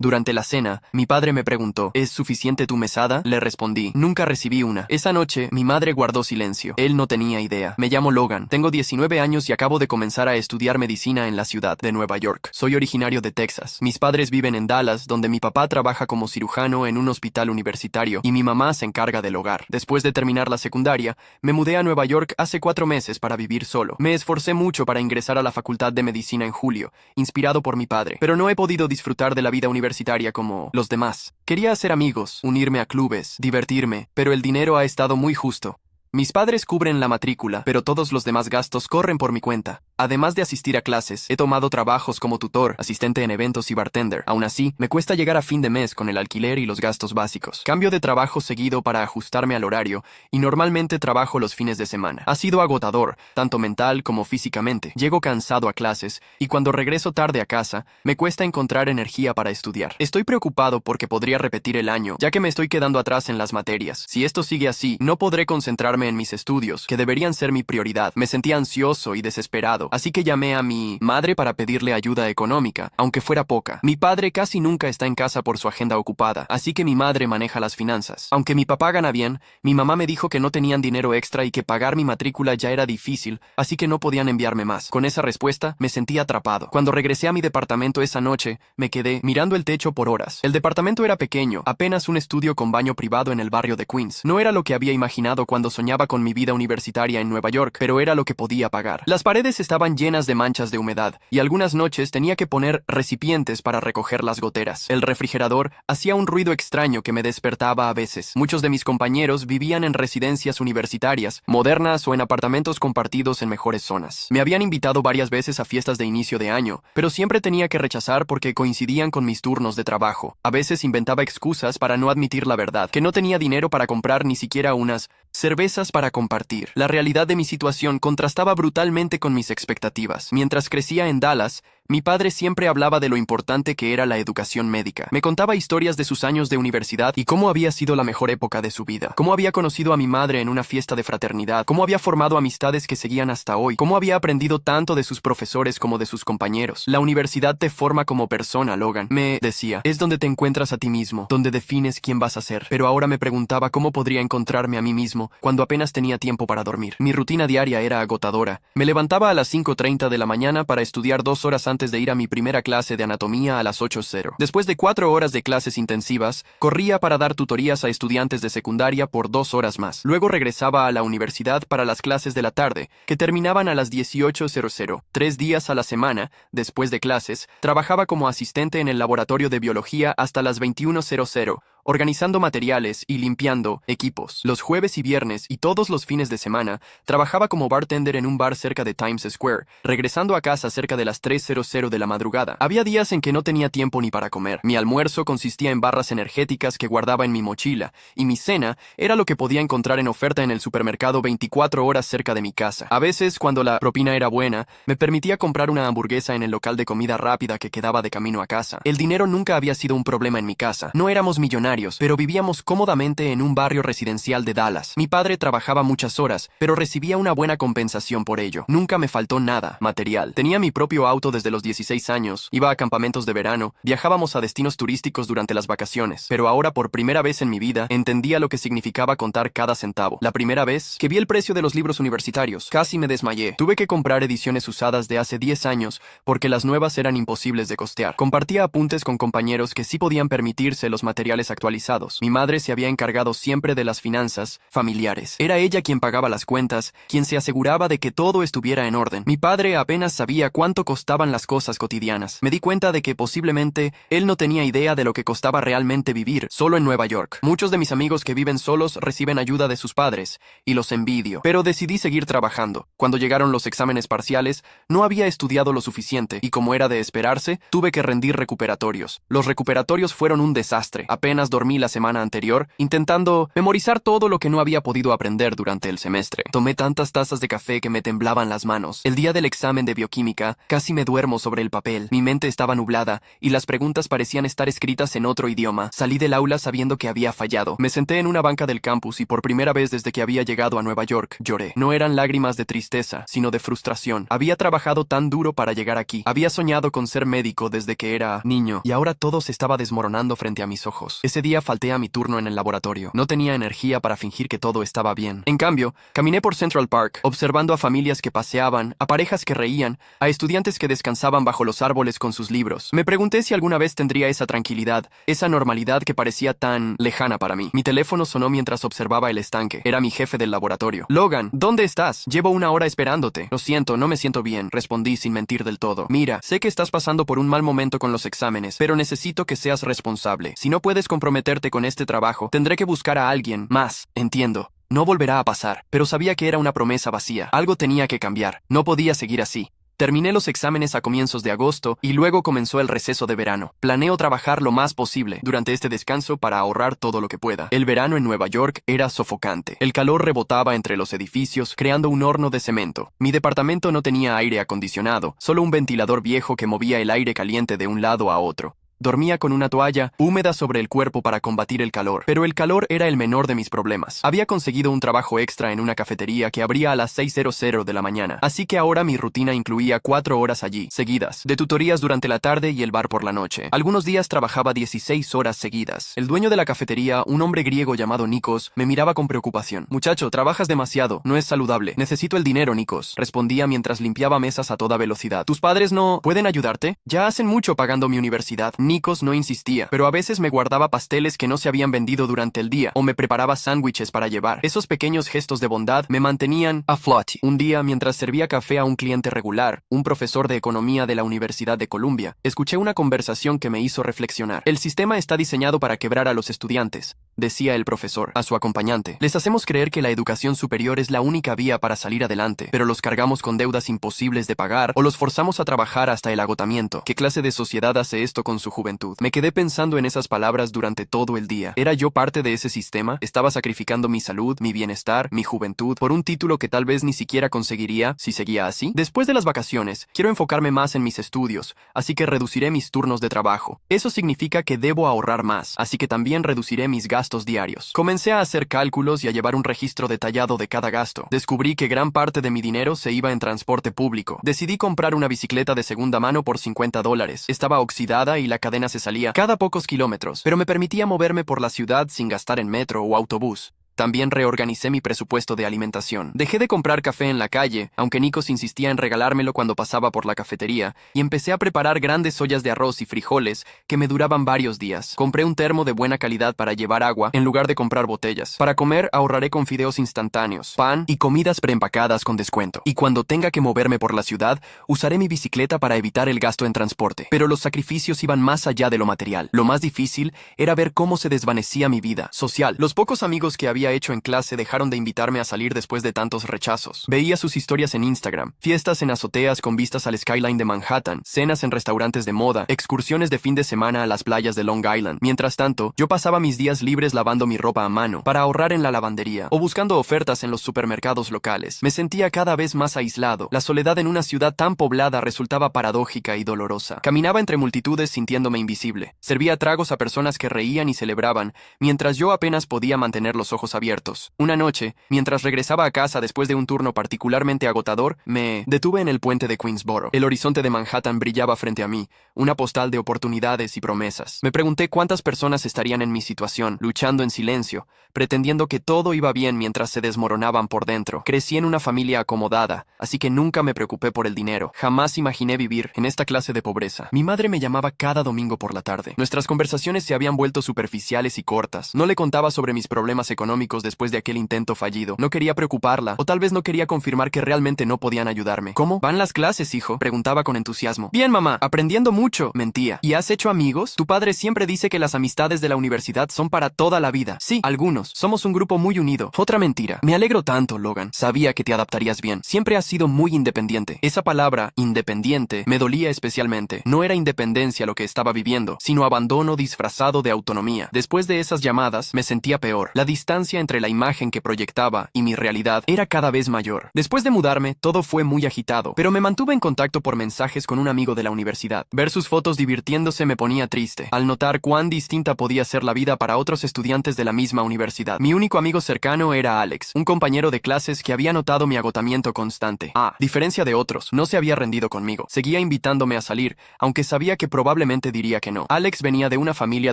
Durante la cena, mi padre me preguntó, ¿es suficiente tu mesada? Le respondí, nunca recibí una. Esa noche, mi madre guardó silencio. Él no tenía idea. Me llamo Logan. Tengo 19 años y acabo de comenzar a estudiar medicina en la ciudad de Nueva York. Soy originario de Texas. Mis padres viven en Dallas, donde mi papá trabaja como cirujano en un hospital universitario y mi mamá se encarga del hogar. Después de terminar la secundaria, me mudé a Nueva York hace 4 meses para vivir solo. Me esforcé mucho para ingresar a la Facultad de Medicina en julio, inspirado por mi padre, pero no he podido disfrutar de la vida universitaria como los demás. Quería hacer amigos, unirme a clubes, divertirme, pero el dinero ha estado muy justo. Mis padres cubren la matrícula, pero todos los demás gastos corren por mi cuenta. Además de asistir a clases, he tomado trabajos como tutor, asistente en eventos y bartender. Aún así, me cuesta llegar a fin de mes con el alquiler y los gastos básicos. Cambio de trabajo seguido para ajustarme al horario y normalmente trabajo los fines de semana. Ha sido agotador, tanto mental como físicamente. Llego cansado a clases y cuando regreso tarde a casa, me cuesta encontrar energía para estudiar. Estoy preocupado porque podría repetir el año, ya que me estoy quedando atrás en las materias. Si esto sigue así, no podré concentrarme en mis estudios, que deberían ser mi prioridad. Me sentía ansioso y desesperado, así que llamé a mi madre para pedirle ayuda económica, aunque fuera poca. Mi padre casi nunca está en casa por su agenda ocupada, así que mi madre maneja las finanzas. Aunque mi papá gana bien, mi mamá me dijo que no tenían dinero extra y que pagar mi matrícula ya era difícil, así que no podían enviarme más. Con esa respuesta, me sentí atrapado. Cuando regresé a mi departamento esa noche, me quedé mirando el techo por horas. El departamento era pequeño, apenas un estudio con baño privado en el barrio de Queens. No era lo que había imaginado cuando soñaba con mi vida universitaria en Nueva York, pero era lo que podía pagar. Las paredes estaban llenas de manchas de humedad, y algunas noches tenía que poner recipientes para recoger las goteras. El refrigerador hacía un ruido extraño que me despertaba a veces. Muchos de mis compañeros vivían en residencias universitarias, modernas o en apartamentos compartidos en mejores zonas. Me habían invitado varias veces a fiestas de inicio de año, pero siempre tenía que rechazar porque coincidían con mis turnos de trabajo. A veces inventaba excusas para no admitir la verdad, que no tenía dinero para comprar ni siquiera unas cervezas para compartir. La realidad de mi situación contrastaba brutalmente con mis expectativas. Mientras crecía en Dallas, mi padre siempre hablaba de lo importante que era la educación médica. Me contaba historias de sus años de universidad y cómo había sido la mejor época de su vida. Cómo había conocido a mi madre en una fiesta de fraternidad. Cómo había formado amistades que seguían hasta hoy. Cómo había aprendido tanto de sus profesores como de sus compañeros. La universidad te forma como persona, Logan. Me decía, es donde te encuentras a ti mismo, donde defines quién vas a ser. Pero ahora me preguntaba cómo podría encontrarme a mí mismo cuando apenas tenía tiempo para dormir. Mi rutina diaria era agotadora. Me levantaba a las 5:30 de la mañana para estudiar 2 horas antes de ir a mi primera clase de anatomía a las 8:00. Después de 4 horas de clases intensivas, corría para dar tutorías a estudiantes de secundaria por 2 horas más. Luego regresaba a la universidad para las clases de la tarde, que terminaban a las 18:00. 3 días a la semana, después de clases, trabajaba como asistente en el laboratorio de biología hasta las 21:00, organizando materiales y limpiando equipos. Los jueves y viernes y todos los fines de semana, trabajaba como bartender en un bar cerca de Times Square, regresando a casa cerca de las 3:00 de la madrugada. Había días en que no tenía tiempo ni para comer. Mi almuerzo consistía en barras energéticas que guardaba en mi mochila, y mi cena era lo que podía encontrar en oferta en el supermercado 24 horas cerca de mi casa. A veces, cuando la propina era buena, me permitía comprar una hamburguesa en el local de comida rápida que quedaba de camino a casa. El dinero nunca había sido un problema en mi casa. No éramos millonarios, pero vivíamos cómodamente en un barrio residencial de Dallas. Mi padre trabajaba muchas horas, pero recibía una buena compensación por ello. Nunca me faltó nada material. Tenía mi propio auto desde los 16 años, iba a campamentos de verano, viajábamos a destinos turísticos durante las vacaciones. Pero ahora, por primera vez en mi vida, entendía lo que significaba contar cada centavo. La primera vez que vi el precio de los libros universitarios, casi me desmayé. Tuve que comprar ediciones usadas de hace 10 años porque las nuevas eran imposibles de costear. Compartía apuntes con compañeros que sí podían permitirse los materiales actualizados. Mi madre se había encargado siempre de las finanzas familiares. Era ella quien pagaba las cuentas, quien se aseguraba de que todo estuviera en orden. Mi padre apenas sabía cuánto costaban las cosas cotidianas. Me di cuenta de que posiblemente él no tenía idea de lo que costaba realmente vivir solo en Nueva York. Muchos de mis amigos que viven solos reciben ayuda de sus padres, y los envidio. Pero decidí seguir trabajando. Cuando llegaron los exámenes parciales, no había estudiado lo suficiente, y como era de esperarse, tuve que rendir recuperatorios. Los recuperatorios fueron un desastre. Apenas apenas dormí la semana anterior, intentando memorizar todo lo que no había podido aprender durante el semestre. Tomé tantas tazas de café que me temblaban las manos. El día del examen de bioquímica, casi me duermo sobre el papel. Mi mente estaba nublada y las preguntas parecían estar escritas en otro idioma. Salí del aula sabiendo que había fallado. Me senté en una banca del campus y por primera vez desde que había llegado a Nueva York, lloré. No eran lágrimas de tristeza, sino de frustración. Había trabajado tan duro para llegar aquí. Había soñado con ser médico desde que era niño y ahora todo se estaba desmoronando frente a mis ojos. Ese día falté a mi turno en el laboratorio. No tenía energía para fingir que todo estaba bien. En cambio, caminé por Central Park, observando a familias que paseaban, a parejas que reían, a estudiantes que descansaban bajo los árboles con sus libros. Me pregunté si alguna vez tendría esa tranquilidad, esa normalidad que parecía tan lejana para mí. Mi teléfono sonó mientras observaba el estanque. Era mi jefe del laboratorio. Logan, ¿dónde estás? Llevo una hora esperándote. Lo siento, no me siento bien, respondí sin mentir del todo. Mira, sé que estás pasando por un mal momento con los exámenes, pero necesito que seas responsable. Si no puedes comprometerte con este trabajo, tendré que buscar a alguien más. Entiendo. No volverá a pasar, pero sabía que era una promesa vacía. Algo tenía que cambiar. No podía seguir así. Terminé los exámenes a comienzos de agosto y luego comenzó el receso de verano. Planeo trabajar lo más posible durante este descanso para ahorrar todo lo que pueda. El verano en Nueva York era sofocante. El calor rebotaba entre los edificios, creando un horno de cemento. Mi departamento no tenía aire acondicionado, solo un ventilador viejo que movía el aire caliente de un lado a otro. Dormía con una toalla húmeda sobre el cuerpo para combatir el calor, pero el calor era el menor de mis problemas. Había conseguido un trabajo extra en una cafetería que abría a las 6:00 de la mañana, así que ahora mi rutina incluía 4 horas allí, seguidas, de tutorías durante la tarde y el bar por la noche. Algunos días trabajaba 16 horas seguidas. El dueño de la cafetería, un hombre griego llamado Nikos, me miraba con preocupación. Muchacho, trabajas demasiado, no es saludable. Necesito el dinero, Nikos, respondía mientras limpiaba mesas a toda velocidad. ¿Tus padres no pueden ayudarte? Ya hacen mucho pagando mi universidad. Nikos no insistía, pero a veces me guardaba pasteles que no se habían vendido durante el día o me preparaba sándwiches para llevar. Esos pequeños gestos de bondad me mantenían a flote. Un día, mientras servía café a un cliente regular, un profesor de economía de la Universidad de Columbia, escuché una conversación que me hizo reflexionar. El sistema está diseñado para quebrar a los estudiantes, decía el profesor a su acompañante. Les hacemos creer que la educación superior es la única vía para salir adelante, pero los cargamos con deudas imposibles de pagar o los forzamos a trabajar hasta el agotamiento. ¿Qué clase de sociedad hace esto con su juventud? Me quedé pensando en esas palabras durante todo el día. ¿Era yo parte de ese sistema? ¿Estaba sacrificando mi salud, mi bienestar, mi juventud por un título que tal vez ni siquiera conseguiría si seguía así? Después de las vacaciones, quiero enfocarme más en mis estudios, así que reduciré mis turnos de trabajo. Eso significa que debo ahorrar más, así que también reduciré mis gastos diarios. Comencé a hacer cálculos y a llevar un registro detallado de cada gasto. Descubrí que gran parte de mi dinero se iba en transporte público. Decidí comprar una bicicleta de segunda mano por $50. Estaba oxidada y la cadena se salía cada pocos kilómetros, pero me permitía moverme por la ciudad sin gastar en metro o autobús. También reorganicé mi presupuesto de alimentación. Dejé de comprar café en la calle, aunque Nikos insistía en regalármelo cuando pasaba por la cafetería, y empecé a preparar grandes ollas de arroz y frijoles que me duraban varios días. Compré un termo de buena calidad para llevar agua en lugar de comprar botellas. Para comer ahorraré con fideos instantáneos, pan y comidas preempacadas con descuento. Y cuando tenga que moverme por la ciudad, usaré mi bicicleta para evitar el gasto en transporte. Pero los sacrificios iban más allá de lo material. Lo más difícil era ver cómo se desvanecía mi vida social. Los pocos amigos que había hecho en clase dejaron de invitarme a salir después de tantos rechazos. Veía sus historias en Instagram, fiestas en azoteas con vistas al skyline de Manhattan, cenas en restaurantes de moda, excursiones de fin de semana a las playas de Long Island. Mientras tanto, yo pasaba mis días libres lavando mi ropa a mano para ahorrar en la lavandería o buscando ofertas en los supermercados locales. Me sentía cada vez más aislado. La soledad en una ciudad tan poblada resultaba paradójica y dolorosa. Caminaba entre multitudes sintiéndome invisible. Servía tragos a personas que reían y celebraban, mientras yo apenas podía mantener los ojos abiertos. Una noche, mientras regresaba a casa después de un turno particularmente agotador, me detuve en el puente de Queensboro. El horizonte de Manhattan brillaba frente a mí, una postal de oportunidades y promesas. Me pregunté cuántas personas estarían en mi situación, luchando en silencio, pretendiendo que todo iba bien mientras se desmoronaban por dentro. Crecí en una familia acomodada, así que nunca me preocupé por el dinero. Jamás imaginé vivir en esta clase de pobreza. Mi madre me llamaba cada domingo por la tarde. Nuestras conversaciones se habían vuelto superficiales y cortas. No le contaba sobre mis problemas económicos económicos después de aquel intento fallido. No quería preocuparla, o tal vez no quería confirmar que realmente no podían ayudarme. ¿Cómo? ¿Van las clases, hijo? Preguntaba con entusiasmo. Bien, mamá, aprendiendo mucho. Mentía. ¿Y has hecho amigos? Tu padre siempre dice que las amistades de la universidad son para toda la vida. Sí, algunos. Somos un grupo muy unido. Otra mentira. Me alegro tanto, Logan. Sabía que te adaptarías bien. Siempre has sido muy independiente. Esa palabra, independiente, me dolía especialmente. No era independencia lo que estaba viviendo, sino abandono disfrazado de autonomía. Después de esas llamadas, me sentía peor. La distancia entre la imagen que proyectaba y mi realidad era cada vez mayor. Después de mudarme, todo fue muy agitado, pero me mantuve en contacto por mensajes con un amigo de la universidad. Ver sus fotos divirtiéndose me ponía triste, al notar cuán distinta podía ser la vida para otros estudiantes de la misma universidad. Mi único amigo cercano era Alex, un compañero de clases que había notado mi agotamiento constante. A diferencia de otros, no se había rendido conmigo. Seguía invitándome a salir, aunque sabía que probablemente diría que no. Alex venía de una familia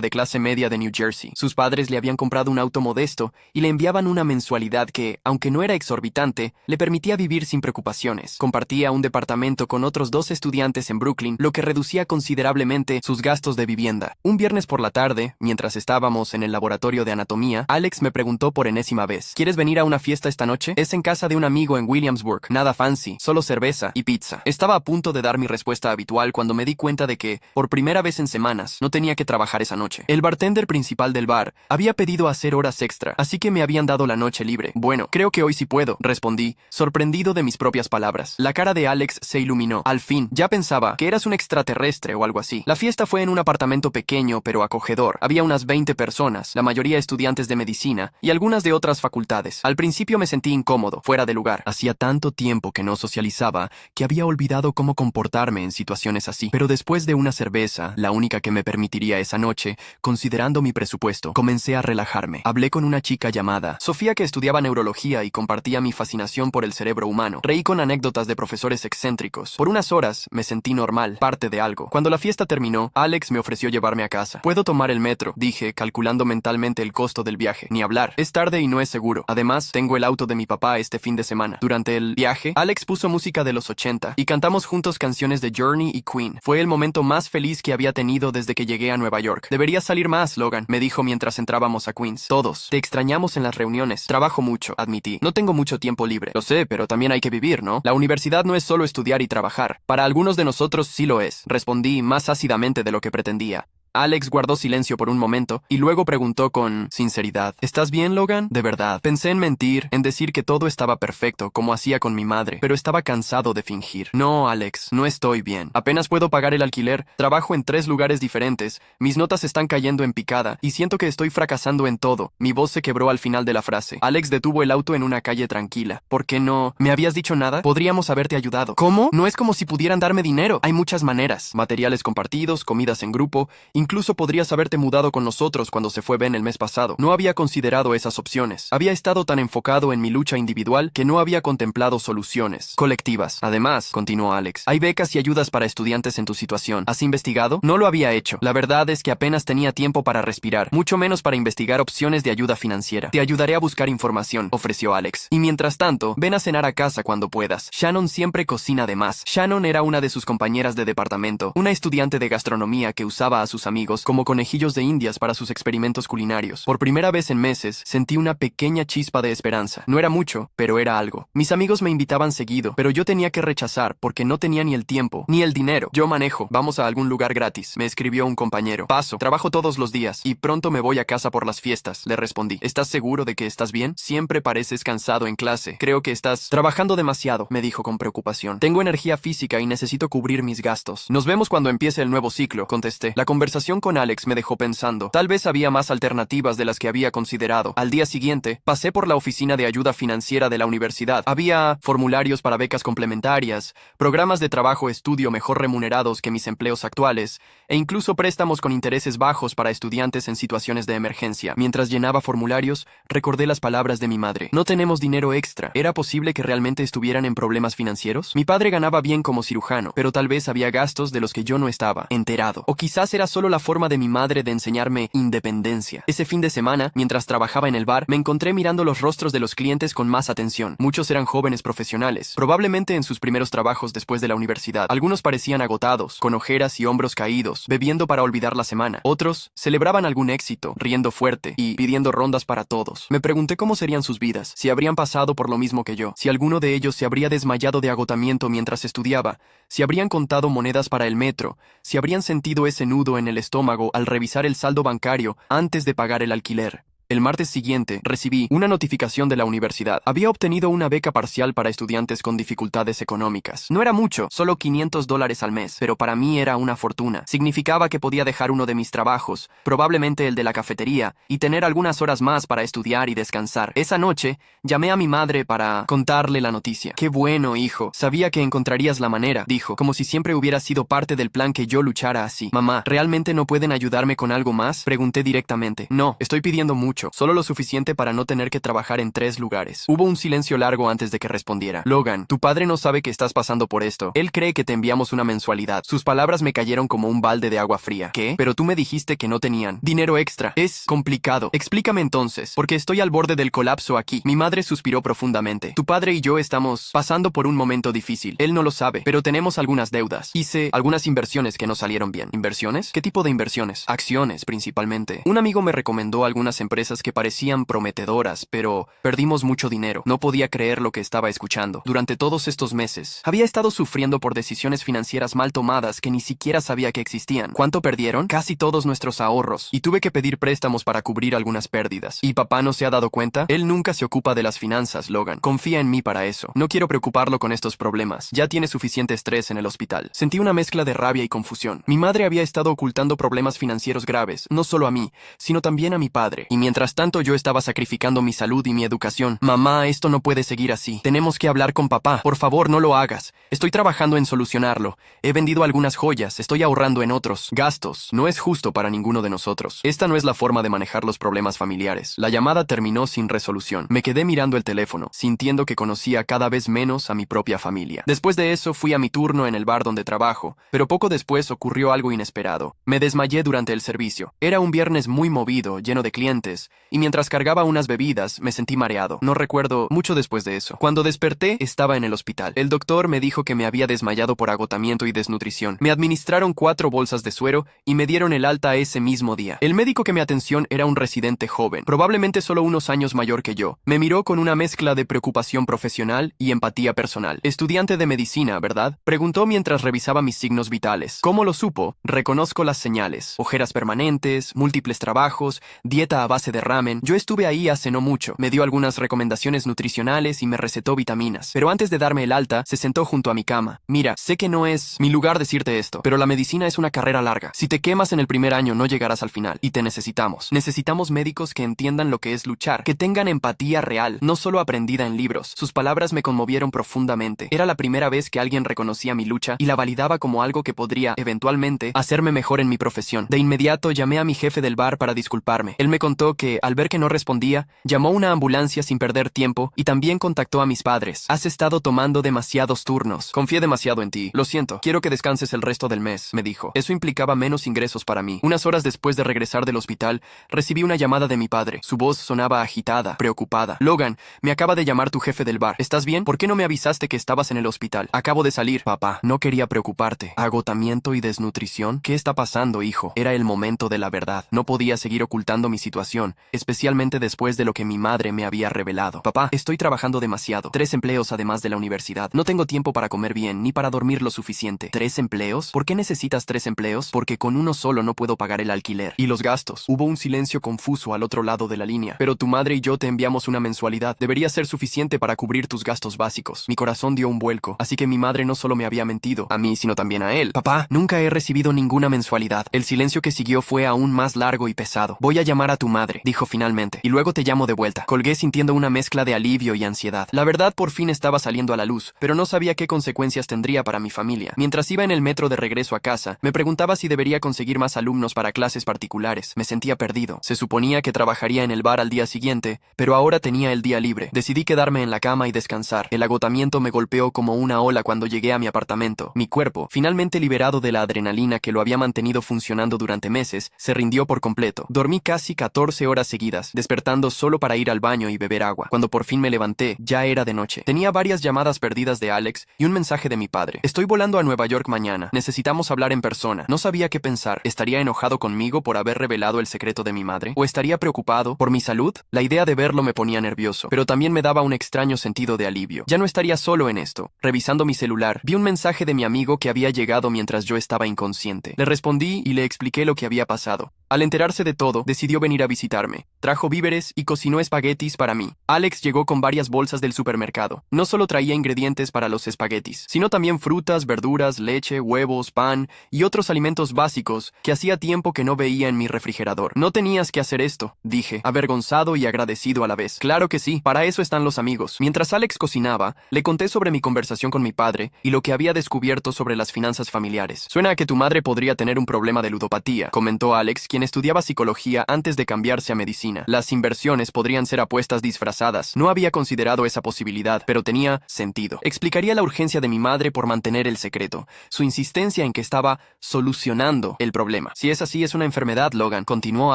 de clase media de New Jersey. Sus padres le habían comprado un auto modesto y le enviaban una mensualidad que, aunque no era exorbitante, le permitía vivir sin preocupaciones. Compartía un departamento con otros 2 estudiantes en Brooklyn, lo que reducía considerablemente sus gastos de vivienda. Un viernes por la tarde, mientras estábamos en el laboratorio de anatomía, Alex me preguntó por enésima vez: ¿quieres venir a una fiesta esta noche? Es en casa de un amigo en Williamsburg. Nada fancy, solo cerveza y pizza. Estaba a punto de dar mi respuesta habitual cuando me di cuenta de que, por primera vez en semanas, no tenía que trabajar esa noche. El bartender principal del bar había pedido hacer horas extra, así que me habían dado la noche libre. Bueno, creo que hoy sí puedo, respondí, sorprendido de mis propias palabras. La cara de Alex se iluminó. Al fin, ya pensaba que eras un extraterrestre o algo así. La fiesta fue en un apartamento pequeño pero acogedor. Había unas 20 personas, la mayoría estudiantes de medicina y algunas de otras facultades. Al principio me sentí incómodo, fuera de lugar. Hacía tanto tiempo que no socializaba que había olvidado cómo comportarme en situaciones así. Pero después de una cerveza, la única que me permitiría esa noche, considerando mi presupuesto, comencé a relajarme. Hablé con una chica llamada Sofía que estudiaba neurología y compartía mi fascinación por el cerebro humano. Reí con anécdotas de profesores excéntricos. Por unas horas me sentí normal, parte de algo. Cuando la fiesta terminó, Alex me ofreció llevarme a casa. Puedo tomar el metro, dije, calculando mentalmente el costo del viaje. Ni hablar. Es tarde y no es seguro. Además, tengo el auto de mi papá este fin de semana. Durante el viaje, Alex puso música de los 80 y cantamos juntos canciones de Journey y Queen. Fue el momento más feliz que había tenido desde que llegué a Nueva York. Deberías salir más, Logan, me dijo mientras entrábamos a Queens. Todos. Te extrañamos en las reuniones. Trabajo mucho, admití. No tengo mucho tiempo libre. Lo sé, pero también hay que vivir, ¿no? La universidad no es solo estudiar y trabajar. Para algunos de nosotros sí lo es, respondí más ácidamente de lo que pretendía. Alex guardó silencio por un momento y luego preguntó con sinceridad: ¿estás bien, Logan? De verdad. Pensé en mentir, en decir que todo estaba perfecto, como hacía con mi madre, pero estaba cansado de fingir. No, Alex, no estoy bien. Apenas puedo pagar el alquiler, trabajo en 3 lugares diferentes, mis notas están cayendo en picada y siento que estoy fracasando en todo. Mi voz se quebró al final de la frase. Alex detuvo el auto en una calle tranquila. ¿Por qué no? ¿Me habías dicho nada? Podríamos haberte ayudado. ¿Cómo? No es como si pudieran darme dinero. Hay muchas maneras. Materiales compartidos, comidas en grupo. Incluso podrías haberte mudado con nosotros cuando se fue Ben el mes pasado. No había considerado esas opciones. Había estado tan enfocado en mi lucha individual que no había contemplado soluciones colectivas. Además, continuó Alex, hay becas y ayudas para estudiantes en tu situación. ¿Has investigado? No lo había hecho. La verdad es que apenas tenía tiempo para respirar, mucho menos para investigar opciones de ayuda financiera. Te ayudaré a buscar información, ofreció Alex. Y mientras tanto, ven a cenar a casa cuando puedas. Shannon siempre cocina de más. Shannon era una de sus compañeras de departamento, una estudiante de gastronomía que usaba a sus amigos como conejillos de indias para sus experimentos culinarios. Por primera vez en meses, sentí una pequeña chispa de esperanza. No era mucho, pero era algo. Mis amigos me invitaban seguido, pero yo tenía que rechazar porque no tenía ni el tiempo, ni el dinero. Yo manejo, vamos a algún lugar gratis, me escribió un compañero. Paso, trabajo todos los días, y pronto me voy a casa por las fiestas, le respondí. ¿Estás seguro de que estás bien? Siempre pareces cansado en clase. Creo que estás trabajando demasiado, me dijo con preocupación. Tengo energía física y necesito cubrir mis gastos. Nos vemos cuando empiece el nuevo ciclo, contesté. La conversación con Alex me dejó pensando. Tal vez había más alternativas de las que había considerado. Al día siguiente, pasé por la oficina de ayuda financiera de la universidad. Había formularios para becas complementarias, programas de trabajo-estudio mejor remunerados que mis empleos actuales, e incluso préstamos con intereses bajos para estudiantes en situaciones de emergencia. Mientras llenaba formularios, recordé las palabras de mi madre. No tenemos dinero extra. ¿Era posible que realmente estuvieran en problemas financieros? Mi padre ganaba bien como cirujano, pero tal vez había gastos de los que yo no estaba enterado. O quizás era solo solo la forma de mi madre de enseñarme independencia. Ese fin de semana, mientras trabajaba en el bar, me encontré mirando los rostros de los clientes con más atención. Muchos eran jóvenes profesionales, probablemente en sus primeros trabajos después de la universidad. Algunos parecían agotados, con ojeras y hombros caídos, bebiendo para olvidar la semana. Otros celebraban algún éxito, riendo fuerte y pidiendo rondas para todos. Me pregunté cómo serían sus vidas, si habrían pasado por lo mismo que yo, si alguno de ellos se habría desmayado de agotamiento mientras estudiaba, si habrían contado monedas para el metro, si habrían sentido ese nudo en el estómago al revisar el saldo bancario antes de pagar el alquiler. El martes siguiente, recibí una notificación de la universidad. Había obtenido una beca parcial para estudiantes con dificultades económicas. No era mucho, solo $500 al mes, pero para mí era una fortuna. Significaba que podía dejar uno de mis trabajos, probablemente el de la cafetería, y tener algunas horas más para estudiar y descansar. Esa noche, llamé a mi madre para contarle la noticia. «Qué bueno, hijo. Sabía que encontrarías la manera», dijo, como si siempre hubiera sido parte del plan que yo luchara así. «Mamá, ¿realmente no pueden ayudarme con algo más?», pregunté directamente. «No, estoy pidiendo mucho. Solo lo suficiente para no tener que trabajar en 3 lugares». Hubo un silencio largo antes de que respondiera. «Logan, tu padre no sabe que estás pasando por esto. Él cree que te enviamos una mensualidad». Sus palabras me cayeron como un balde de agua fría. «¿Qué? Pero tú me dijiste que no tenían dinero extra». «Es complicado. Explícame entonces, porque estoy al borde del colapso aquí». Mi madre suspiró profundamente. «Tu padre y yo estamos pasando por un momento difícil. Él no lo sabe, pero tenemos algunas deudas. Hice algunas inversiones que no salieron bien». ¿Inversiones? ¿Qué tipo de inversiones? Acciones, principalmente. Un amigo me recomendó algunas empresas que parecían prometedoras, pero perdimos mucho dinero. No podía creer lo que estaba escuchando. Durante todos estos meses, había estado sufriendo por decisiones financieras mal tomadas que ni siquiera sabía que existían. ¿Cuánto perdieron? Casi todos nuestros ahorros. Y tuve que pedir préstamos para cubrir algunas pérdidas. ¿Y papá no se ha dado cuenta? Él nunca se ocupa de las finanzas, Logan. Confía en mí para eso. No quiero preocuparlo con estos problemas. Ya tiene suficiente estrés en el hospital. Sentí una mezcla de rabia y confusión. Mi madre había estado ocultando problemas financieros graves, no solo a mí, sino también a mi padre. Y mientras tanto yo estaba sacrificando mi salud y mi educación. «Mamá, esto no puede seguir así. Tenemos que hablar con papá. Por favor, no lo hagas. Estoy trabajando en solucionarlo. He vendido algunas joyas. Estoy ahorrando en otros gastos. No es justo para ninguno de nosotros. Esta no es la forma de manejar los problemas familiares». La llamada terminó sin resolución. Me quedé mirando el teléfono, sintiendo que conocía cada vez menos a mi propia familia. Después de eso fui a mi turno en el bar donde trabajo, pero poco después ocurrió algo inesperado. Me desmayé durante el servicio. Era un viernes muy movido, lleno de clientes, y mientras cargaba unas bebidas me sentí mareado. No recuerdo mucho después de eso. Cuando desperté estaba en el hospital. El doctor me dijo que me había desmayado por agotamiento y desnutrición. Me administraron 4 bolsas de suero y me dieron el alta ese mismo día. El médico que me atendió era un residente joven, probablemente solo unos años mayor que yo. Me miró con una mezcla de preocupación profesional y empatía personal. «Estudiante de medicina, ¿verdad?», preguntó mientras revisaba mis signos vitales. ¿Cómo lo supo? Reconozco las señales. Ojeras permanentes, múltiples trabajos, dieta a base de ramen. Yo estuve ahí hace no mucho. Me dio algunas recomendaciones nutricionales y me recetó vitaminas. Pero antes de darme el alta, se sentó junto a mi cama. «Mira, sé que no es mi lugar decirte esto, pero la medicina es una carrera larga. Si te quemas en el primer año, no llegarás al final. Y te necesitamos. Necesitamos médicos que entiendan lo que es luchar, que tengan empatía real, no solo aprendida en libros». Sus palabras me conmovieron profundamente. Era la primera vez que alguien reconocía mi lucha y la validaba como algo que podría, eventualmente, hacerme mejor en mi profesión. De inmediato llamé a mi jefe del bar para disculparme. Él me contó que, al ver que no respondía, llamó una ambulancia sin perder tiempo y también contactó a mis padres. «Has estado tomando demasiados turnos. Confié demasiado en ti. Lo siento. Quiero que descanses el resto del mes», me dijo. Eso implicaba menos ingresos para mí. Unas horas después de regresar del hospital, recibí una llamada de mi padre. Su voz sonaba agitada, preocupada. «Logan, me acaba de llamar tu jefe del bar. ¿Estás bien? ¿Por qué no me avisaste que estabas en el hospital? Acabo de salir». «Papá, no quería preocuparte. ¿Agotamiento y desnutrición? ¿Qué está pasando, hijo?» Era el momento de la verdad. No podía seguir ocultando mi situación, especialmente después de lo que mi madre me había revelado. «Papá, estoy trabajando demasiado. 3 empleos además de la universidad. No tengo tiempo para comer bien ni para dormir lo suficiente». «¿3 empleos? ¿Por qué necesitas 3 empleos?» «Porque con uno solo no puedo pagar el alquiler. ¿Y los gastos?». Hubo un silencio confuso al otro lado de la línea. «Pero tu madre y yo te enviamos una mensualidad. Debería ser suficiente para cubrir tus gastos básicos». Mi corazón dio un vuelco. Así que mi madre no solo me había mentido a mí, sino también a él. «Papá, nunca he recibido ninguna mensualidad». El silencio que siguió fue aún más largo y pesado. «Voy a llamar a tu madre». madre, dijo finalmente, y luego te llamo de vuelta. Colgué sintiendo una mezcla de alivio y ansiedad. La verdad por fin estaba saliendo a la luz, pero no sabía qué consecuencias tendría para mi familia. Mientras iba en el metro de regreso a casa, me preguntaba si debería conseguir más alumnos para clases particulares. Me sentía perdido. Se suponía que trabajaría en el bar al día siguiente, pero ahora tenía el día libre. Decidí quedarme en la cama y descansar. El agotamiento me golpeó como una ola cuando llegué a mi apartamento. Mi cuerpo, finalmente liberado de la adrenalina que lo había mantenido funcionando durante meses, se rindió por completo. Dormí casi 14 horas seguidas, despertando solo para ir al baño y beber agua. Cuando por fin me levanté, ya era de noche. Tenía varias llamadas perdidas de Alex y un mensaje de mi padre. Estoy volando a Nueva York mañana. Necesitamos hablar en persona. No sabía qué pensar. ¿Estaría enojado conmigo por haber revelado el secreto de mi madre? ¿O estaría preocupado por mi salud? La idea de verlo me ponía nervioso, pero también me daba un extraño sentido de alivio. Ya no estaría solo en esto. Revisando mi celular, vi un mensaje de mi amigo que había llegado mientras yo estaba inconsciente. Le respondí y le expliqué lo que había pasado. Al enterarse de todo, decidió venir a visitarme. Trajo víveres y cocinó espaguetis para mí. Alex llegó con varias bolsas del supermercado. No solo traía ingredientes para los espaguetis, sino también frutas, verduras, leche, huevos, pan y otros alimentos básicos que hacía tiempo que no veía en mi refrigerador. No tenías que hacer esto, dije, avergonzado y agradecido a la vez. Claro que sí, para eso están los amigos. Mientras Alex cocinaba, le conté sobre mi conversación con mi padre y lo que había descubierto sobre las finanzas familiares. Suena a que tu madre podría tener un problema de ludopatía, comentó Alex, quien estudiaba psicología antes de cambiarse a medicina. Las inversiones podrían ser apuestas disfrazadas. No había considerado esa posibilidad, pero tenía sentido. Explicaría la urgencia de mi madre por mantener el secreto, su insistencia en que estaba solucionando el problema. Si es así, es una enfermedad, Logan, continuó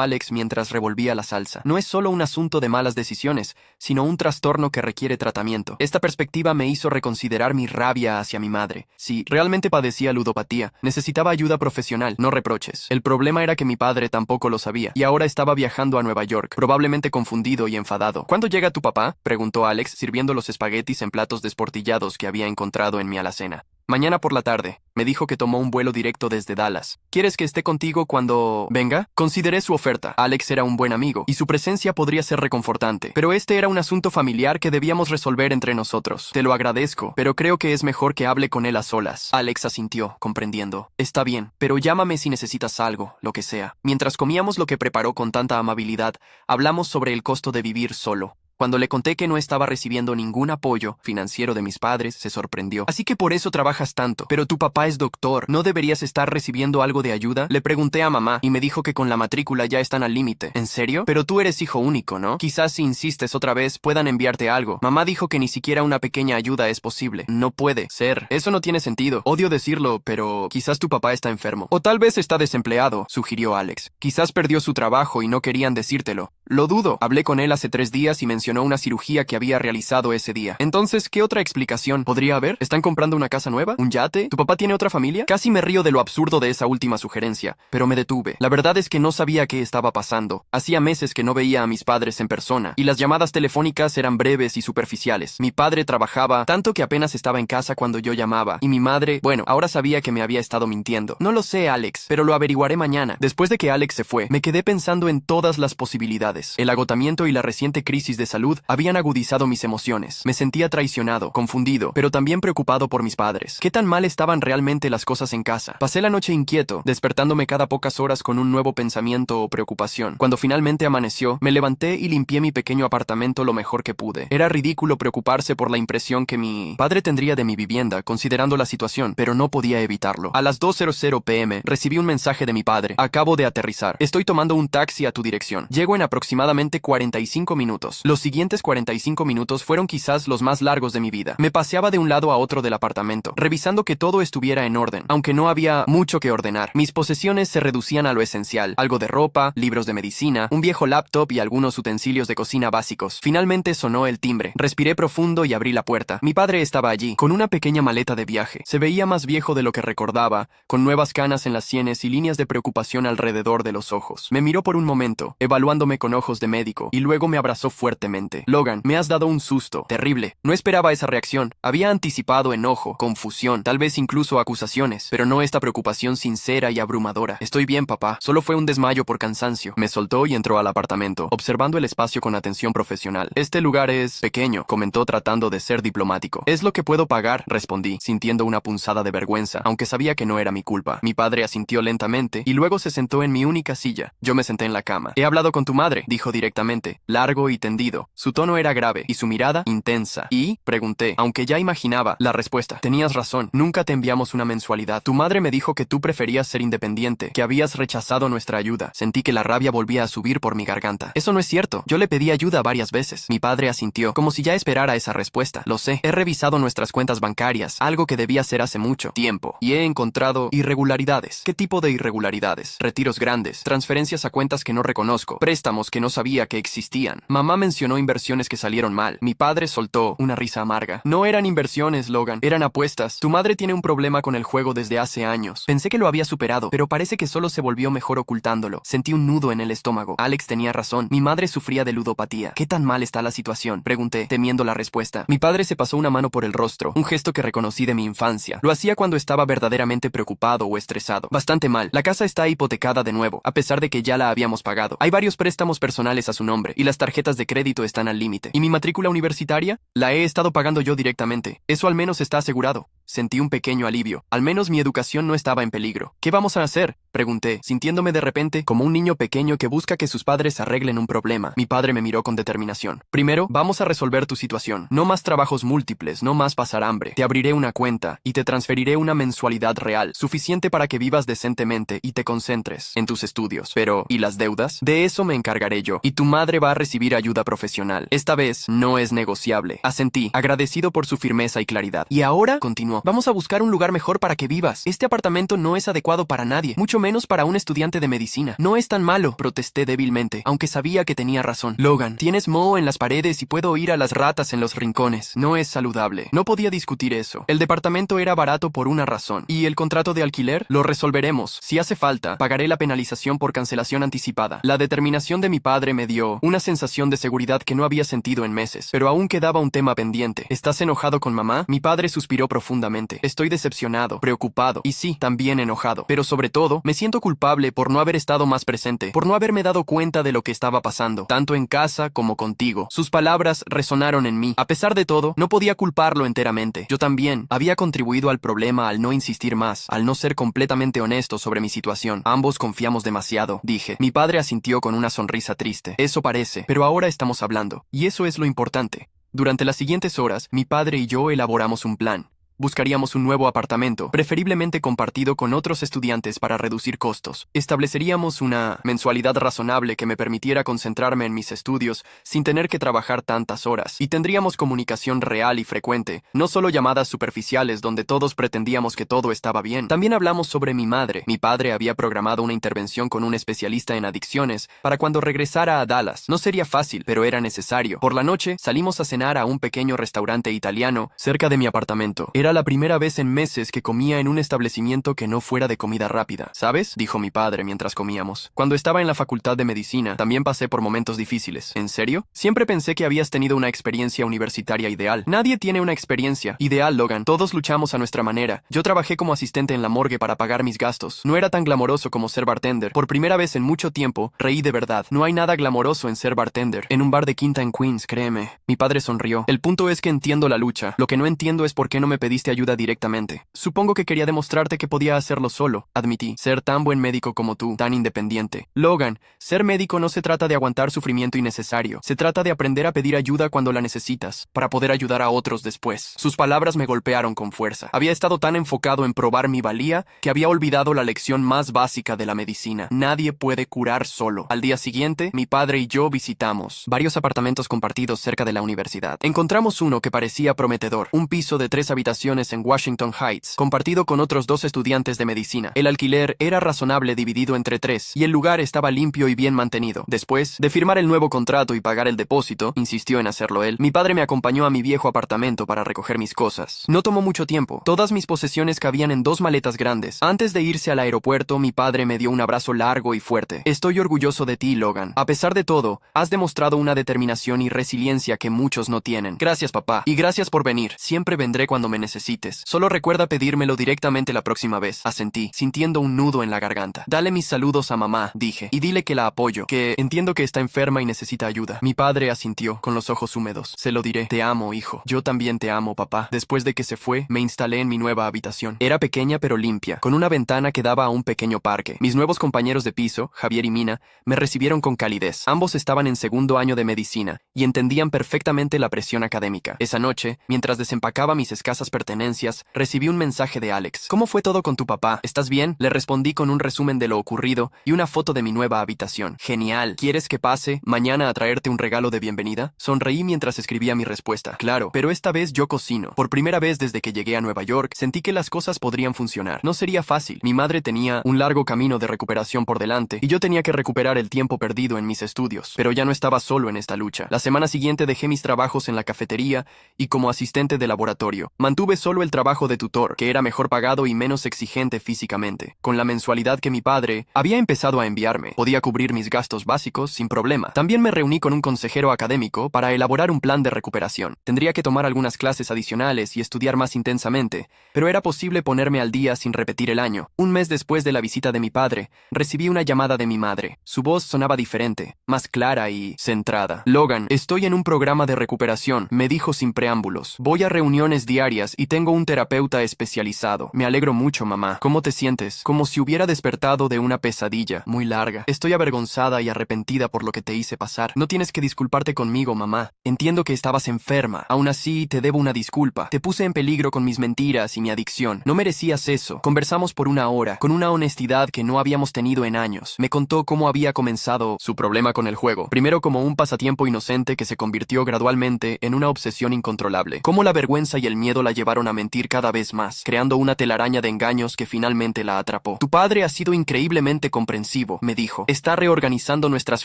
Alex mientras revolvía la salsa. No es solo un asunto de malas decisiones, sino un trastorno que requiere tratamiento. Esta perspectiva me hizo reconsiderar mi rabia hacia mi madre. Si realmente padecía ludopatía, necesitaba ayuda profesional, no reproches. El problema era que mi padre tampoco lo sabía, y ahora estaba viajando a Nueva York, probablemente confundido y enfadado. ¿Cuándo llega tu papá?, preguntó Alex, sirviendo los espaguetis en platos desportillados que había encontrado en mi alacena. Mañana por la tarde. Me dijo que tomó un vuelo directo desde Dallas. ¿Quieres que esté contigo cuando venga? Consideré su oferta. Alex era un buen amigo, y su presencia podría ser reconfortante. Pero este era un asunto familiar que debíamos resolver entre nosotros. Te lo agradezco, pero creo que es mejor que hable con él a solas. Alex asintió, comprendiendo. Está bien, pero llámame si necesitas algo, lo que sea. Mientras comíamos lo que preparó con tanta amabilidad, hablamos sobre el costo de vivir solo. Cuando le conté que no estaba recibiendo ningún apoyo financiero de mis padres, se sorprendió. Así que por eso trabajas tanto. Pero tu papá es doctor. ¿No deberías estar recibiendo algo de ayuda? Le pregunté a mamá y me dijo que con la matrícula ya están al límite. ¿En serio? Pero tú eres hijo único, ¿no? Quizás si insistes otra vez puedan enviarte algo. Mamá dijo que ni siquiera una pequeña ayuda es posible. No puede ser. Eso no tiene sentido. Odio decirlo, pero quizás tu papá está enfermo. O tal vez está desempleado, sugirió Alex. Quizás perdió su trabajo y no querían decírtelo. Lo dudo. Hablé con él hace 3 días y mencionó una cirugía que había realizado ese día. Entonces, ¿qué otra explicación podría haber? ¿Están comprando una casa nueva? ¿Un yate? ¿Tu papá tiene otra familia? Casi me río de lo absurdo de esa última sugerencia, pero me detuve. La verdad es que no sabía qué estaba pasando. Hacía meses que no veía a mis padres en persona, y las llamadas telefónicas eran breves y superficiales. Mi padre trabajaba tanto que apenas estaba en casa cuando yo llamaba, y mi madre, bueno, ahora sabía que me había estado mintiendo. No lo sé, Alex, pero lo averiguaré mañana. Después de que Alex se fue, me quedé pensando en todas las posibilidades. El agotamiento y la reciente crisis de salud habían agudizado mis emociones. Me sentía traicionado, confundido, pero también preocupado por mis padres. ¿Qué tan mal estaban realmente las cosas en casa? Pasé la noche inquieto, despertándome cada pocas horas con un nuevo pensamiento o preocupación. Cuando finalmente amaneció, me levanté y limpié mi pequeño apartamento lo mejor que pude. Era ridículo preocuparse por la impresión que mi padre tendría de mi vivienda, considerando la situación, pero no podía evitarlo. A las 2:00 p.m. recibí un mensaje de mi padre. Acabo de aterrizar. Estoy tomando un taxi a tu dirección. Llego en aproximadamente 45 minutos. Los siguientes 45 minutos fueron quizás los más largos de mi vida. Me paseaba de un lado a otro del apartamento, revisando que todo estuviera en orden, aunque no había mucho que ordenar. Mis posesiones se reducían a lo esencial, algo de ropa, libros de medicina, un viejo laptop y algunos utensilios de cocina básicos. Finalmente sonó el timbre. Respiré profundo y abrí la puerta. Mi padre estaba allí, con una pequeña maleta de viaje. Se veía más viejo de lo que recordaba, con nuevas canas en las sienes y líneas de preocupación alrededor de los ojos. Me miró por un momento, evaluándome con ojos de médico, y luego me abrazó fuertemente. Logan, me has dado un susto. Terrible. No esperaba esa reacción. Había anticipado enojo, confusión, tal vez incluso acusaciones, pero no esta preocupación sincera y abrumadora. Estoy bien, papá. Solo fue un desmayo por cansancio. Me soltó y entró al apartamento, observando el espacio con atención profesional. Este lugar es pequeño, comentó tratando de ser diplomático. Es lo que puedo pagar, respondí, sintiendo una punzada de vergüenza, aunque sabía que no era mi culpa. Mi padre asintió lentamente y luego se sentó en mi única silla. Yo me senté en la cama. He hablado con tu madre, dijo directamente, largo y tendido. Su tono era grave y su mirada intensa. ¿Y? Pregunté, aunque ya imaginaba la respuesta. Tenías razón, nunca te enviamos una mensualidad. Tu madre me dijo que tú preferías ser independiente, que habías rechazado nuestra ayuda. Sentí que la rabia volvía a subir por mi garganta. Eso no es cierto. Yo le pedí ayuda varias veces. Mi padre asintió, como si ya esperara esa respuesta. Lo sé. He revisado nuestras cuentas bancarias, algo que debía hacer hace mucho tiempo, y he encontrado irregularidades. ¿Qué tipo de irregularidades? Retiros grandes, transferencias a cuentas que no reconozco, préstamos que no sabía que existían. Mamá mencionó inversiones que salieron mal. Mi padre soltó una risa amarga. No eran inversiones, Logan. Eran apuestas. Tu madre tiene un problema con el juego desde hace años. Pensé que lo había superado, pero parece que solo se volvió mejor ocultándolo. Sentí un nudo en el estómago. Alex tenía razón. Mi madre sufría de ludopatía. ¿Qué tan mal está la situación? Pregunté, temiendo la respuesta. Mi padre se pasó una mano por el rostro, un gesto que reconocí de mi infancia. Lo hacía cuando estaba verdaderamente preocupado o estresado. Bastante mal. La casa está hipotecada de nuevo, a pesar de que ya la habíamos pagado. Hay varios préstamos personales a su nombre, y las tarjetas de crédito están al límite. ¿Y mi matrícula universitaria? La he estado pagando yo directamente. Eso al menos está asegurado. Sentí un pequeño alivio. Al menos mi educación no estaba en peligro. ¿Qué vamos a hacer? Pregunté, sintiéndome de repente como un niño pequeño que busca que sus padres arreglen un problema. Mi padre me miró con determinación. Primero, vamos a resolver tu situación. No más trabajos múltiples, no más pasar hambre. Te abriré una cuenta y te transferiré una mensualidad real, suficiente para que vivas decentemente y te concentres en tus estudios. Pero, ¿y las deudas? De eso me encargaré yo. Y tu madre va a recibir ayuda profesional. Esta vez no es negociable. Asentí, agradecido por su firmeza y claridad. Y ahora, continuó, vamos a buscar un lugar mejor para que vivas. Este apartamento no es adecuado para nadie, mucho menos para un estudiante de medicina. No es tan malo, protesté débilmente, aunque sabía que tenía razón. Logan, tienes moho en las paredes y puedo oír a las ratas en los rincones. No es saludable. No podía discutir eso. El departamento era barato por una razón. ¿Y el contrato de alquiler? Lo resolveremos. Si hace falta, pagaré la penalización por cancelación anticipada. La determinación de mi padre me dio una sensación de seguridad que no había sentido en meses, pero aún quedaba un tema pendiente. ¿Estás enojado con mamá? Mi padre suspiró profundamente. Estoy decepcionado, preocupado y sí, también enojado. Pero sobre todo, me siento culpable por no haber estado más presente, por no haberme dado cuenta de lo que estaba pasando, tanto en casa como contigo. Sus palabras resonaron en mí. A pesar de todo, no podía culparlo enteramente. Yo también había contribuido al problema al no insistir más, al no ser completamente honesto sobre mi situación. Ambos confiamos demasiado, dije. Mi padre asintió con una sonrisa triste. Eso parece, pero ahora estamos hablando, y eso es lo importante. Durante las siguientes horas, mi padre y yo elaboramos un plan. Buscaríamos un nuevo apartamento, preferiblemente compartido con otros estudiantes para reducir costos. Estableceríamos una mensualidad razonable que me permitiera concentrarme en mis estudios sin tener que trabajar tantas horas. Y tendríamos comunicación real y frecuente, no solo llamadas superficiales donde todos pretendíamos que todo estaba bien. También hablamos sobre mi madre. Mi padre había programado una intervención con un especialista en adicciones para cuando regresara a Dallas. No sería fácil, pero era necesario. Por la noche, salimos a cenar a un pequeño restaurante italiano cerca de mi apartamento. Era la primera vez en meses que comía en un establecimiento que no fuera de comida rápida. ¿Sabes? Dijo mi padre mientras comíamos. Cuando estaba en la facultad de medicina, también pasé por momentos difíciles. ¿En serio? Siempre pensé que habías tenido una experiencia universitaria ideal. Nadie tiene una experiencia ideal, Logan. Todos luchamos a nuestra manera. Yo trabajé como asistente en la morgue para pagar mis gastos. No era tan glamoroso como ser bartender. Por primera vez en mucho tiempo, reí de verdad. No hay nada glamoroso en ser bartender. En un bar de Quinta en Queens, créeme. Mi padre sonrió. El punto es que entiendo la lucha. Lo que no entiendo es por qué no me pediste ayuda directamente. Supongo que quería demostrarte que podía hacerlo solo, admití. Ser tan buen médico como tú, tan independiente. Logan, ser médico no se trata de aguantar sufrimiento innecesario. Se trata de aprender a pedir ayuda cuando la necesitas, para poder ayudar a otros después. Sus palabras me golpearon con fuerza. Había estado tan enfocado en probar mi valía que había olvidado la lección más básica de la medicina. Nadie puede curar solo. Al día siguiente, mi padre y yo visitamos varios apartamentos compartidos cerca de la universidad. Encontramos uno que parecía prometedor, un piso de 3 habitaciones en Washington Heights, compartido con otros 2 estudiantes de medicina. El alquiler era razonable dividido entre 3, y el lugar estaba limpio y bien mantenido. Después de firmar el nuevo contrato y pagar el depósito, insistió en hacerlo él, mi padre me acompañó a mi viejo apartamento para recoger mis cosas. No tomó mucho tiempo. Todas mis posesiones cabían en 2 maletas grandes. Antes de irse al aeropuerto, mi padre me dio un abrazo largo y fuerte. Estoy orgulloso de ti, Logan. A pesar de todo, has demostrado una determinación y resiliencia que muchos no tienen. Gracias, papá. Y gracias por venir. Siempre vendré cuando me necesites. necesites. Solo recuerda pedírmelo directamente la próxima vez. Asentí, sintiendo un nudo en la garganta. Dale mis saludos a mamá, dije, y dile que la apoyo, que entiendo que está enferma y necesita ayuda. Mi padre asintió, con los ojos húmedos. Se lo diré. Te amo, hijo. Yo también te amo, papá. Después de que se fue, me instalé en mi nueva habitación. Era pequeña pero limpia, con una ventana que daba a un pequeño parque. Mis nuevos compañeros de piso, Javier y Mina, me recibieron con calidez. Ambos estaban en segundo año de medicina y entendían perfectamente la presión académica. Esa noche, mientras desempacaba mis escasas pertenencias, recibí un mensaje de Alex. ¿Cómo fue todo con tu papá? ¿Estás bien? Le respondí con un resumen de lo ocurrido y una foto de mi nueva habitación. Genial. ¿Quieres que pase mañana a traerte un regalo de bienvenida? Sonreí mientras escribía mi respuesta. Claro, pero esta vez yo cocino. Por primera vez desde que llegué a Nueva York, sentí que las cosas podrían funcionar. No sería fácil. Mi madre tenía un largo camino de recuperación por delante y yo tenía que recuperar el tiempo perdido en mis estudios. Pero ya no estaba solo en esta lucha. La semana siguiente dejé mis trabajos en la cafetería y como asistente de laboratorio. Mantuve solo el trabajo de tutor, que era mejor pagado y menos exigente físicamente. Con la mensualidad que mi padre había empezado a enviarme, podía cubrir mis gastos básicos sin problema. También me reuní con un consejero académico para elaborar un plan de recuperación. Tendría que tomar algunas clases adicionales y estudiar más intensamente, pero era posible ponerme al día sin repetir el año. Un mes después de la visita de mi padre, recibí una llamada de mi madre. Su voz sonaba diferente, más clara y centrada. Logan, estoy en un programa de recuperación, me dijo sin preámbulos. Voy a reuniones diarias y tengo un terapeuta especializado. Me alegro mucho, mamá. ¿Cómo te sientes? Como si hubiera despertado de una pesadilla muy larga. Estoy avergonzada y arrepentida por lo que te hice pasar. No tienes que disculparte conmigo, mamá. Entiendo que estabas enferma. Aún así, te debo una disculpa. Te puse en peligro con mis mentiras y mi adicción. No merecías eso. Conversamos por una hora, con una honestidad que no habíamos tenido en años. Me contó cómo había comenzado su problema con el juego. Primero como un pasatiempo inocente que se convirtió gradualmente en una obsesión incontrolable. Cómo la vergüenza y el miedo la llevaron a mentir cada vez más, creando una telaraña de engaños que finalmente la atrapó. Tu padre ha sido increíblemente comprensivo, me dijo. Está reorganizando nuestras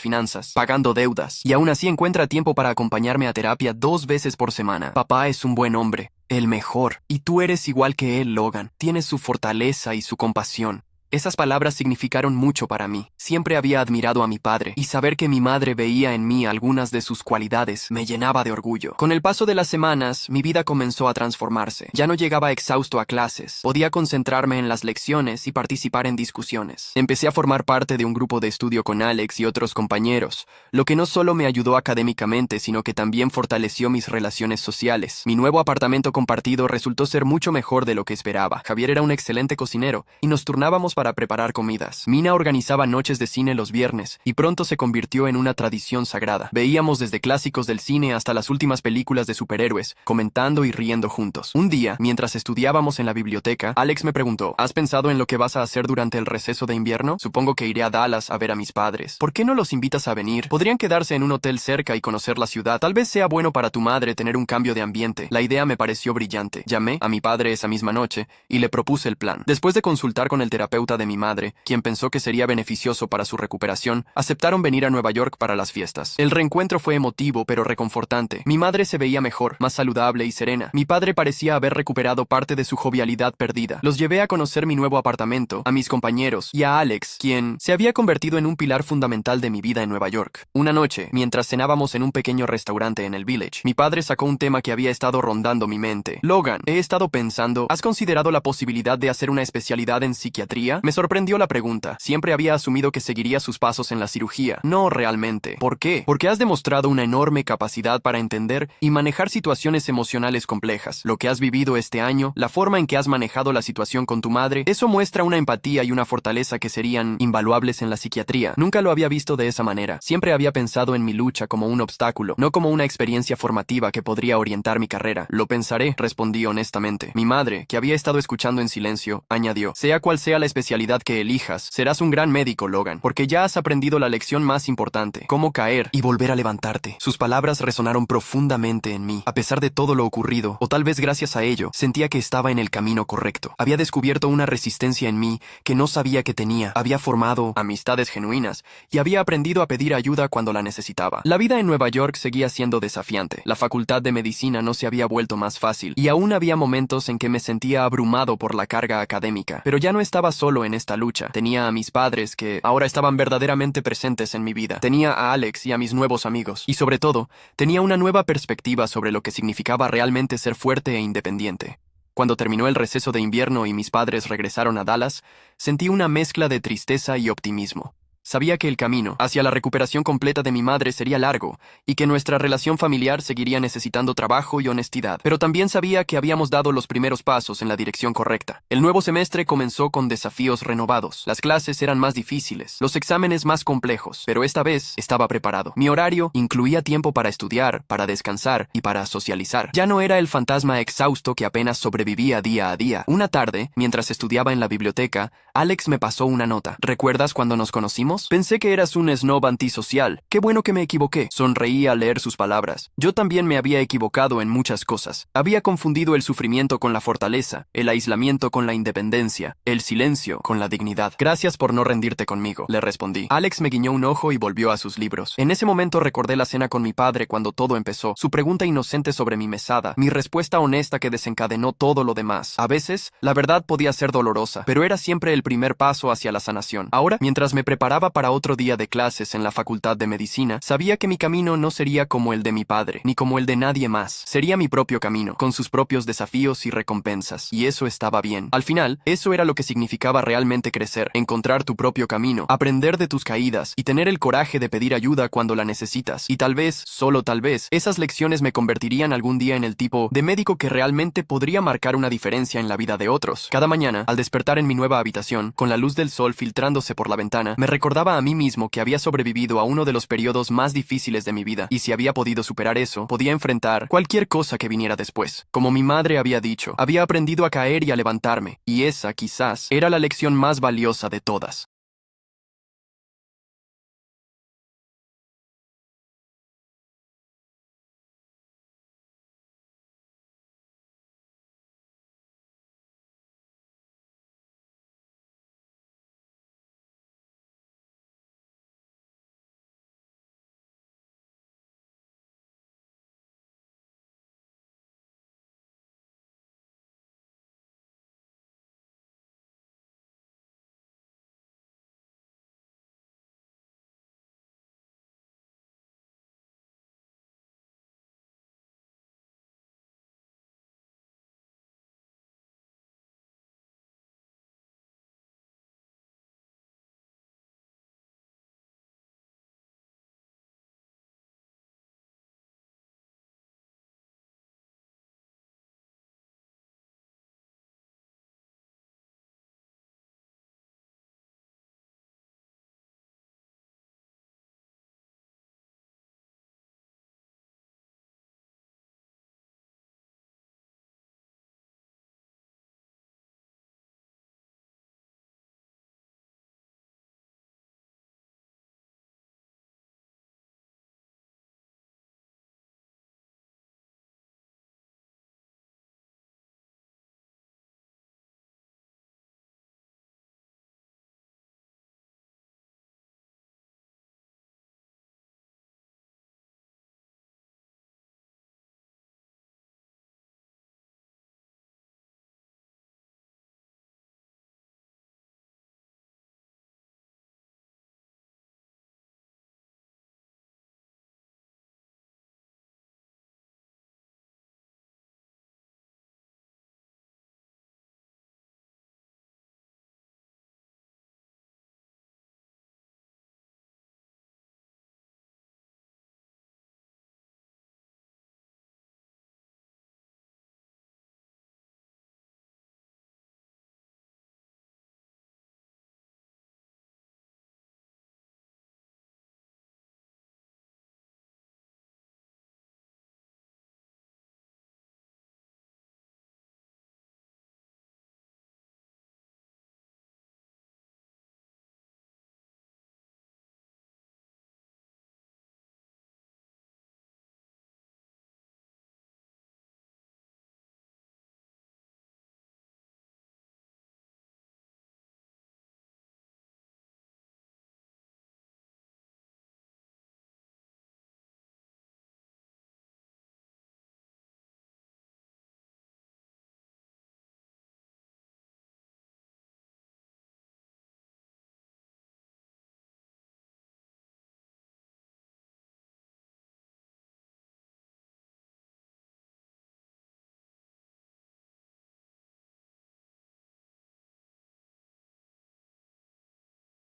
finanzas, pagando deudas, y aún así encuentra tiempo para acompañarme a terapia 2 veces por semana. Papá es un buen hombre, el mejor. Y tú eres igual que él, Logan. Tienes su fortaleza y su compasión. Esas palabras significaron mucho para mí. Siempre había admirado a mi padre, y saber que mi madre veía en mí algunas de sus cualidades me llenaba de orgullo. Con el paso de las semanas, mi vida comenzó a transformarse. Ya no llegaba exhausto a clases, podía concentrarme en las lecciones y participar en discusiones. Empecé a formar parte de un grupo de estudio con Alex y otros compañeros, lo que no solo me ayudó académicamente, sino que también fortaleció mis relaciones sociales. Mi nuevo apartamento compartido resultó ser mucho mejor de lo que esperaba. Javier era un excelente cocinero, y nos turnábamos para preparar comidas. Mina organizaba noches de cine los viernes, y pronto se convirtió en una tradición sagrada. Veíamos desde clásicos del cine hasta las últimas películas de superhéroes, comentando y riendo juntos. Un día, mientras estudiábamos en la biblioteca, Alex me preguntó, ¿has pensado en lo que vas a hacer durante el receso de invierno? Supongo que iré a Dallas a ver a mis padres. ¿Por qué no los invitas a venir? Podrían quedarse en un hotel cerca y conocer la ciudad. Tal vez sea bueno para tu madre tener un cambio de ambiente. La idea me pareció brillante. Llamé a mi padre esa misma noche y le propuse el plan. Después de consultar con el terapeuta de mi madre, quien pensó que sería beneficioso para su recuperación, aceptaron venir a Nueva York para las fiestas. El reencuentro fue emotivo pero reconfortante. Mi madre se veía mejor, más saludable y serena. Mi padre parecía haber recuperado parte de su jovialidad perdida. Los llevé a conocer mi nuevo apartamento, a mis compañeros y a Alex, quien se había convertido en un pilar fundamental de mi vida en Nueva York. Una noche, mientras cenábamos en un pequeño restaurante en el Village, mi padre sacó un tema que había estado rondando mi mente. Logan, he estado pensando, ¿has considerado la posibilidad de hacer una especialidad en psiquiatría? Me sorprendió la pregunta. Siempre había asumido que seguiría sus pasos en la cirugía. No realmente. ¿Por qué? Porque has demostrado una enorme capacidad para entender y manejar situaciones emocionales complejas. Lo que has vivido este año, la forma en que has manejado la situación con tu madre, eso muestra una empatía y una fortaleza que serían invaluables en la psiquiatría. Nunca lo había visto de esa manera. Siempre había pensado en mi lucha como un obstáculo, no como una experiencia formativa que podría orientar mi carrera. Lo pensaré, respondí honestamente. Mi madre, que había estado escuchando en silencio, añadió, sea cual sea la especialidad que elijas, serás un gran médico, Logan, porque ya has aprendido la lección más importante, cómo caer y volver a levantarte. Sus palabras resonaron profundamente en mí. A pesar de todo lo ocurrido, o tal vez gracias a ello, sentía que estaba en el camino correcto. Había descubierto una resistencia en mí que no sabía que tenía. Había formado amistades genuinas y había aprendido a pedir ayuda cuando la necesitaba. La vida en Nueva York seguía siendo desafiante. La facultad de medicina no se había vuelto más fácil y aún había momentos en que me sentía abrumado por la carga académica. Pero ya no estaba solo en esta lucha. Tenía a mis padres que ahora estaban verdaderamente presentes en mi vida. Tenía a Alex y a mis nuevos amigos. Y sobre todo, tenía una nueva perspectiva sobre lo que significaba realmente ser fuerte e independiente. Cuando terminó el receso de invierno y mis padres regresaron a Dallas, sentí una mezcla de tristeza y optimismo. Sabía que el camino hacia la recuperación completa de mi madre sería largo y que nuestra relación familiar seguiría necesitando trabajo y honestidad, pero también sabía que habíamos dado los primeros pasos en la dirección correcta. El nuevo semestre comenzó con desafíos renovados. Las clases eran más difíciles, los exámenes más complejos, pero esta vez estaba preparado. Mi horario incluía tiempo para estudiar, para descansar y para socializar. Ya no era el fantasma exhausto que apenas sobrevivía día a día. Una tarde, mientras estudiaba en la biblioteca, Alex me pasó una nota. ¿Recuerdas cuando nos conocimos? Pensé que eras un snob antisocial. Qué bueno que me equivoqué. Sonreí al leer sus palabras. Yo también me había equivocado en muchas cosas. Había confundido el sufrimiento con la fortaleza, el aislamiento con la independencia, el silencio con la dignidad. Gracias por no rendirte conmigo, le respondí. Alex me guiñó un ojo y volvió a sus libros. En ese momento recordé la cena con mi padre cuando todo empezó, su pregunta inocente sobre mi mesada, mi respuesta honesta que desencadenó todo lo demás. A veces, la verdad podía ser dolorosa, pero era siempre el primer paso hacia la sanación. Ahora, mientras me preparaba para otro día de clases en la Facultad de Medicina, sabía que mi camino no sería como el de mi padre, ni como el de nadie más. Sería mi propio camino, con sus propios desafíos y recompensas, y eso estaba bien. Al final, eso era lo que significaba realmente crecer, encontrar tu propio camino, aprender de tus caídas y tener el coraje de pedir ayuda cuando la necesitas. Y tal vez, solo tal vez, esas lecciones me convertirían algún día en el tipo de médico que realmente podría marcar una diferencia en la vida de otros. Cada mañana, al despertar en mi nueva habitación, con la luz del sol filtrándose por la ventana, me recordaba a mí mismo que había sobrevivido a uno de los periodos más difíciles de mi vida, y si había podido superar eso, podía enfrentar cualquier cosa que viniera después. Como mi madre había dicho, había aprendido a caer y a levantarme, y esa, quizás, era la lección más valiosa de todas.